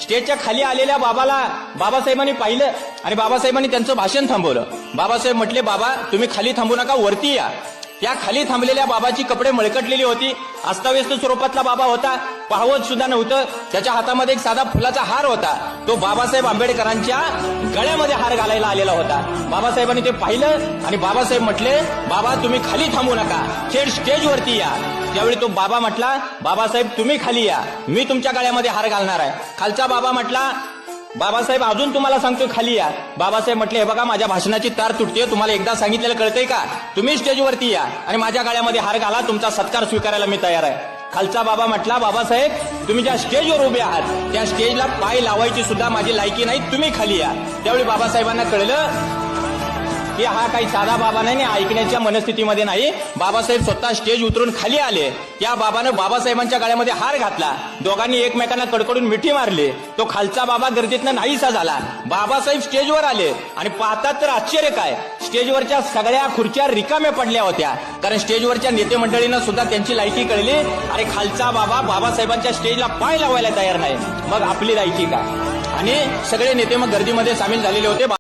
स्टेजच्या खाली आलेल्या बाबासाहेबांनी पाहिलं आणि बाबासाहेबांनी त्यांचं भाषण थांबवलं. बाबासाहेब म्हटले, बाबा तुम्ही खाली थांबू नका, वरती या. त्या खाली थांबलेल्या बाबाची कपडे मळकटलेली होती. अस्ताव्यस्त स्वरूपातला बाबा होता, पाहवत सुद्धा नव्हतं. त्याच्या हातामध्ये एक साधा फुलाचा हार होता. तो बाबासाहेब आंबेडकरांच्या गळ्यामध्ये हार घालायला आलेला होता. बाबासाहेबांनी ते पाहिलं आणि बाबासाहेब म्हटले, बाबा तुम्ही खाली थांबू नका, थेट स्टेजवरती या. त्यावेळी तो बाबा म्हटला, बाबासाहेब तुम्ही खाली या, मी तुमच्या गळ्यामध्ये हार घालणार आहे. खालचा बाबा म्हटला, बाबासाहेब अजून तुम्हाला सांगतो खाली या. बाबासाहेब म्हटले, हे बघा माझ्या भाषणाची तार तुटते, तुम्हाला एकदा सांगितलेलं कळतंय का? तुम्ही स्टेजवरती या आणि माझ्या गळ्यामध्ये हार घाला, तुमचा सत्कार स्वीकारायला मी तयार आहे. खालचा बाबा म्हटला, बाबासाहेब तुम्ही ज्या स्टेजवर उभे आहात त्या स्टेजला पाय लावायची सुद्धा माझी लायकी नाही, तुम्ही खाली या. त्यावेळी बाबासाहेबांना कळलं की हा काही साधा बाबा नाही, ऐकण्याच्या मनस्थितीमध्ये नाही. बाबासाहेब स्वतः स्टेज उतरून खाली आले. त्या बाबानं बाबासाहेबांच्या गळ्यामध्ये हार घातला. दोघांनी एकमेकांना कडकडून मिठी मारली. तो खालचा बाबा गर्दीतनं नाहीसा झाला. बाबासाहेब स्टेजवर आले आणि पाहतात तर आश्चर्य काय, स्टेजवरच्या सगळ्या खुर्च्या रिकाम्या पडल्या होत्या. कारण स्टेजवरच्या नेते मंडळींना सुद्धा त्यांची लायकी कळली. आणि खालचा बाबा बाबासाहेबांच्या स्टेजला पाय लावायला तयार नाही, मग आपली लायकी काय? आणि सगळे नेते मग गर्दीमध्ये सामील झालेले होते.